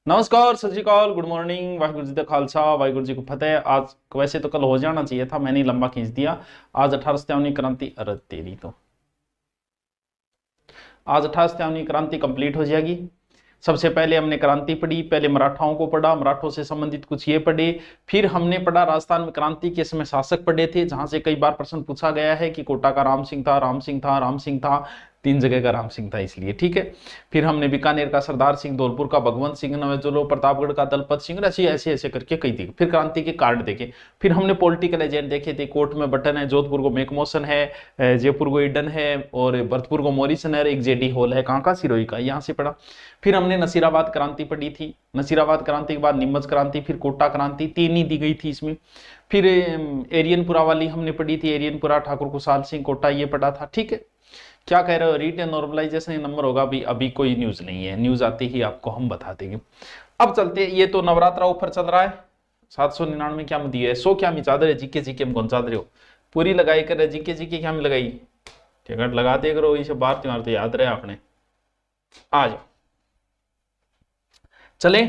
नमस्कार, सत श्री अकाल, गुड मॉर्निंग, वाहिगुरु जी का खालसा, वाहिगुरु जी को फतेह। आज वैसे तो कल हो जाना चाहिए था, मैंने लंबा खींच दिया। आज 1857 क्रांति, अरे तेरी तो आज 1857 क्रांति कंप्लीट हो जाएगी। सबसे पहले हमने क्रांति पढ़ी, पहले मराठाओं को पढ़ा, मराठों से संबंधित कुछ ये पढ़े। फिर हमने पढ़ा राजस्थान में क्रांति के समय शासक पढ़े थे, जहां से कई बार प्रश्न पूछा गया है कि कोटा का राम सिंह था, राम सिंह था, राम सिंह था, 3 जगह का राम सिंह था इसलिए, ठीक है। फिर हमने बीकानेर का सरदार सिंह, धौलपुर का भगवंत सिंह, नवेजुलो, प्रतापगढ़ का दलपत सिंह, ऐसे ऐसे ऐसे करके कई थी। फिर क्रांति के कार्ड देखे। फिर हमने पॉलिटिकल एजेंट देखे थे, कोर्ट में बटन है, जोधपुर को मेकमोशन है, जयपुर को ईडन है, और भरतपुर को मॉरिसन है, एक जेडी हॉल है, कहाँ का सिरोही का, यहाँ से पढ़ा। फिर हमने नसीराबाद क्रांति पढ़ी थी। नसीराबाद क्रांति के बाद नीमच क्रांति, फिर कोटा क्रांति, 3 ही दी गई थी इसमें। फिर एरियनपुरा वाली हमने पढ़ी थी, एरियनपुरा, ठाकुर कुशाल सिंह, कोटा, ये पढ़ा था, ठीक है। क्या कह रहे हो, रीट एंड नॉर्मलाइजेशन नंबर होगा भी, अभी कोई न्यूज नहीं है, न्यूज आती ही आपको हम बता देंगे। अब चलते, ये तो नवरात्रा ऑफर चल रहा है, 799 क्या में दिया है, 100 क्या में चादर है, जीके जीके में कौन चादर हो पूरी लगाई कर, जीके जीके क्या में लगाई, टिकट लगाते करो, इसे बार त्योहार तो याद रहे आपने। आ जाओ, चले,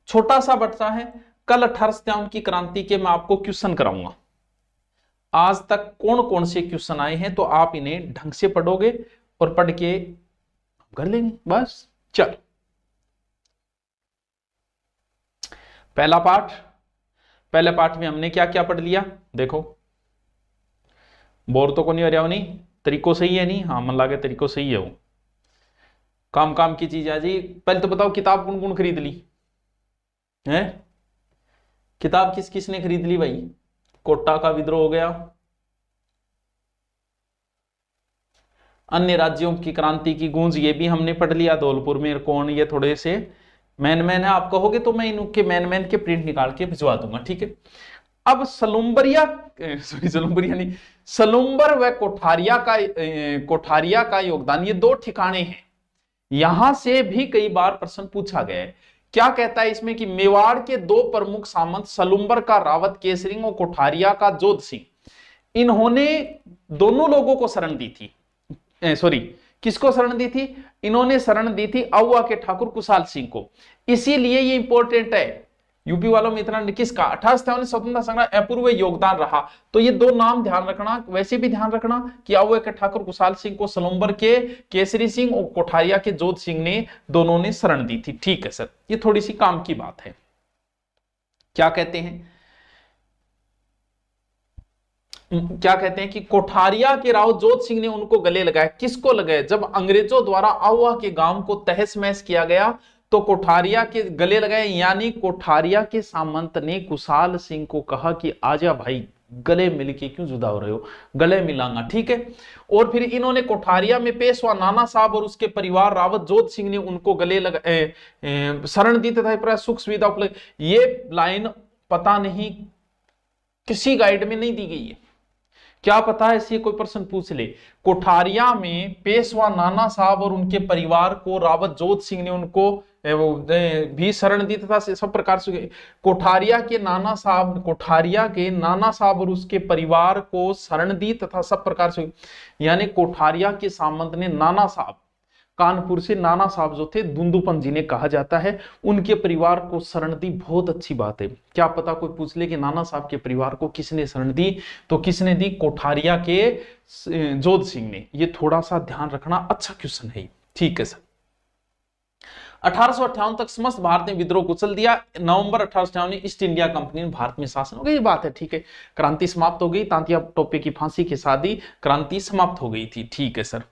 छोटा सा बच्चा है। कल 1857 की क्रांति के मैं आपको क्वेश्चन कराऊंगा। आज तक कौन कौन से क्वेश्चन आए हैं, तो आप इन्हें ढंग से पढ़ोगे और पढ़ के कर लेंगे बस। चल, पहला पाठ। पहले पाठ में हमने क्या क्या पढ़ लिया, देखो, बोर तो को नहीं हो रहा, नहीं तरीको सही है, नहीं, हाँ मन लगे तरीको सही है, वो काम काम की चीज है जी। पहले तो बताओ, किताब कौन कौन खरीद ली है, किताब किस किसने खरीद ली भाई। कोटा का विद्रोह हो गया, अन्य राज्यों की क्रांति की गूंज, ये भी हमने पढ़ लिया, धौलपुर में कौन, ये थोड़े से मैन मैन है, आप कहोगे तो मैं इनके मैन मैन के प्रिंट निकाल के भिजवा दूंगा, ठीक है। अब सलुम्बरिया नहीं, सलुम्बर व कोठारिया का योगदान, ये 2 ठिकाने हैं, यहां से भी कई बार प्रश्न पूछा गया है। क्या कहता है इसमें कि मेवाड़ के 2 प्रमुख सामंत, सलुम्बर का रावत केसरी और कोठारिया का जोध सिंह, इन्होंने दोनों लोगों को शरण दी थी, सॉरी, किसको शरण दी थी, इन्होंने शरण दी थी आउआ के ठाकुर कुशाल सिंह को। इसीलिए ये इंपॉर्टेंट है, यूपी वालों में इतना, किसका 1857 स्वतंत्रता संग्राम अपूर्व योगदान रहा, तो ये 2 नाम ध्यान रखना। वैसे भी ध्यान रखना कि आउआ के ठाकुर कुशाल सिंह को सलुम्बर के केसरी सिंह और कोठारिया के जोध सिंह ने, दोनों ने शरण दी थी, ठीक है सर। ये थोड़ी सी काम की बात है। क्या कहते हैं, क्या कहते हैं कि कोठारिया के राव जोध सिंह ने उनको गले लगाया। किसको लगाया, जब अंग्रेजों द्वारा आउआ के गांव को तहस महस किया गया तो कोठारिया के गले लगाए, यानी कोठारिया के सामंत ने कुशाल सिंह को कहा कि आजा भाई, गले मिलके क्यों जुदा हो रहे हो, गले मिलांगा, ठीक है। और फिर इन्होंने कोठारिया में पेशवा नाना साहब और उसके परिवार रावत जोध सिंह ने उनको गले लगा शरण दी तथा सुख सुविधा उपलब्ध। ये लाइन पता नहीं किसी गाइड में नहीं दी गई है, क्या पता है, ऐसे कोई प्रश्न पूछ ले। कोठारिया में पेशवा नाना साहब और उनके परिवार को रावत जोध सिंह ने उनको भी शरण दी तथा सब प्रकार से कोठारिया के नाना साहब और उसके परिवार को शरण दी तथा सब प्रकार से, यानी कोठारिया के सामंत ने नाना साहब, कानपुर से नाना साहब जो थे, दुंदुपन जी ने कहा जाता है, उनके परिवार को शरण दी। बहुत अच्छी बात है। क्या पता कोई पूछ ले कि नाना साहब के परिवार को किसने शरण दी, तो किसने दी, कोठारिया के जोध सिंह ने। ये थोड़ा सा ध्यान रखना, अच्छा क्वेश्चन है, ठीक है सर। 1858 तक समस्त भारत ने विद्रोह कुचल दिया। नवंबर 1858 में ईस्ट इंडिया कंपनी ने भारत में शासन हो गई, बात है, ठीक है। क्रांति समाप्त हो गई, तांतिया टोपे की फांसी के साथ ही क्रांति समाप्त हो गई थी, ठीक है सर।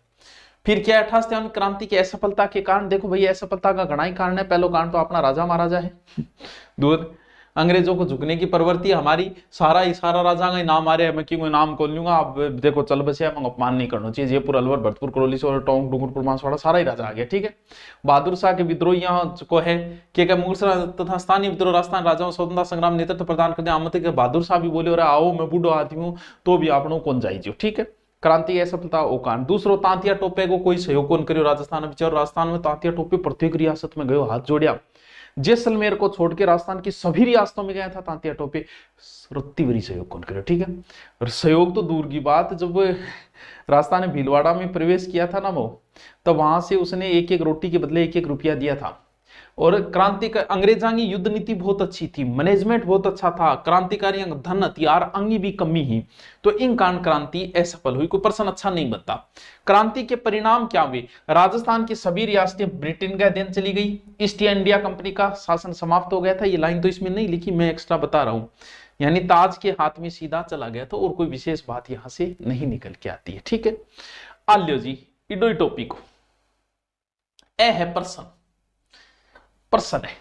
फिर क्या 1857 क्रांति की असफलता के कारण, देखो भैया असफलता का घना ही कारण है। पहला कारण तो अपना राजा महाराजा है, दूर अंग्रेजों को झुकने की प्रवृत्ति हमारी, सारा राजा का नाम आ रहा है, मैं क्यों नाम खोल लूंगा, अब देखो चल बसे, अपमान नहीं करना चाहिए। जयपुर, अलवर, भरतपुर, करौली, टोंक, डूंगरपुर, बांसवाड़ा, सारा ही राजा आ गया, ठीक है। बहादुर शाह के विद्रोह यहाँ को है कि मुगल तथा स्थानीय विद्रोह राजस्थान राजाओं स्वतंत्रता संग्राम नेतृत्व प्रदान करने आमंत्रित के बहादुर शाह भी बोले, और आओ मैं बूढ़ो आदमी हूँ तो भी आपनों कौन जाइए, ठीक है। क्रांति असफलता ओ कारण। दूसरो, तांतिया टोपे को कोई सहयोग कौन करियो राजस्थान में, राजस्थान में तांतिया टोपे प्रत्येक रियासत में गयो, हाथ जोड़िया। जैसलमेर को छोड़ के राजस्थान की सभी रियासतों में गया था तांतिया टोपे, रत्तीवरी सहयोग कौन करियो, ठीक है। और सहयोग तो दूर की बात, जब राजस्थान ने भीलवाड़ा में प्रवेश किया था ना वो, तब वहां से उसने 1-1 रोटी के बदले 1-1 रुपया दिया था। और क्रांति का अंग्रेजां की युद्ध नीति बहुत अच्छी थी, मैनेजमेंट बहुत अच्छा था, क्रांतिकारी धन हथियार अंगी भी कमी ही, तो इन कारण क्रांति असफल हुई, कोई प्रश्न अच्छा नहीं बनता। क्रांति के परिणाम क्या हुए? राजस्थान की सभी रियासतें ब्रिटेन के अधीन चली गई, ईस्ट इंडिया कंपनी का शासन समाप्त हो गया था। ये लाइन तो इसमें नहीं लिखी, मैं एक्स्ट्रा बता रहा हूं, यानी ताज के हाथ में सीधा चला गया था और कोई विशेष बात यहां से नहीं निकल के आती है। ठीक है, आल्यो जी इडो टॉपिक ए है प्रश्न है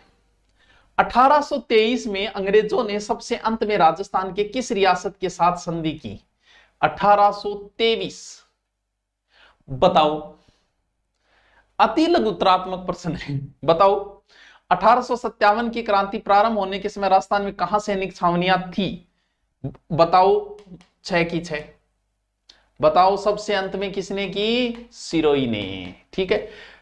1823 में अंग्रेजों ने सबसे अंत में राजस्थान के किस रियासत के साथ संधि की? 1823 बताओ, अति लघुतरात्मक प्रश्न है, बताओ। 1857 की क्रांति प्रारंभ होने के समय राजस्थान में कहां सैनिक छावनियां थी? बताओ, 6 की 6 बताओ। सबसे अंत में किसने की? सिरोही ने। ठीक है,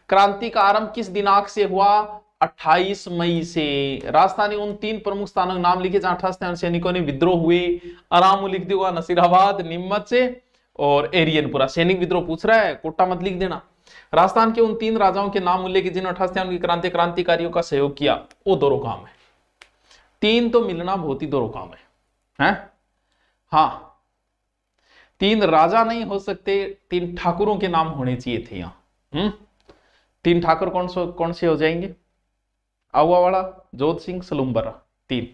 क्रांति का आरंभ किस दिनांक से हुआ? 28 मई से। राजस्थानी उन 3 प्रमुख स्थानों के नाम लिखे जहां 18 सैनिकों ने विद्रोह हुए। आराम लिख दिया, नसीराबाद, नीमच से और एरियनपुरा। सैनिक विद्रोह पूछ रहा है, कोटा मत लिख देना। राजस्थान के उन 3 राजाओं के नाम उल्लेख जिन्होंने 18 की क्रांतिकारियों का सहयोग किया, वो दोनों काम है। 3 तो मिलना बहुत ही दोनों काम है? हाँ, 3 राजा नहीं हो सकते, 3 ठाकुरों के नाम होने चाहिए थे यहां। 3 ठाकुर कौन से हो जाएंगे? आवावाड़ा, जोध सिंह, सलूम्बरा, 3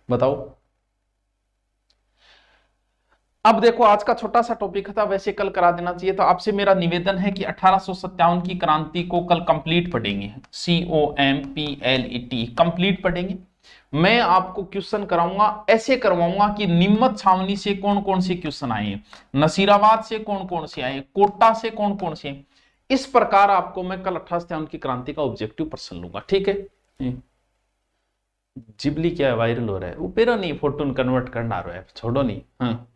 बताओ। अब देखो, आज का छोटा सा टॉपिक था, वैसे कल करा देना चाहिए। तो आपसे मेरा निवेदन है कि 1857 की क्रांति को कल कंप्लीट पढ़ेंगे, COMPLET कंप्लीट पढ़ेंगे। मैं आपको क्वेश्चन कराऊंगा, ऐसे करवाऊंगा कि नीमच छावनी से कौन कौन से क्वेश्चन आए हैं, नसीराबाद से कौन कौन से आए, कोटा से कौन कौन से। इस प्रकार आपको मैं कल 1857 की क्रांति का ऑब्जेक्टिव प्रश्न लूंगा। ठीक है, जिबली क्या है, वायरल हो रहा है, ऊपर नहीं फोटो कन्वर्ट करना रहा है, छोड़ो नहीं। हाँ,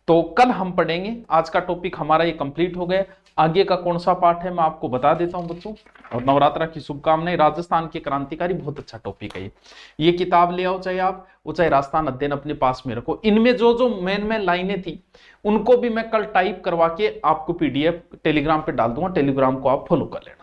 तो कल हम पढ़ेंगे। आज का टॉपिक हमारा ये कंप्लीट हो गया। आगे का कौन सा पार्ट है मैं आपको बता देता हूं बच्चों, और नवरात्रा की शुभकामनाएं। राजस्थान के क्रांतिकारी बहुत अच्छा टॉपिक है ये किताब ले आओ, चाहे आप वो चाहे राजस्थान अध्ययन अपने पास में रखो। इनमें जो जो मेन लाइनें थी उनको भी मैं कल टाइप करवा के आपको PDF टेलीग्राम पे डाल दूंगा, टेलीग्राम को आप फॉलो कर लेना।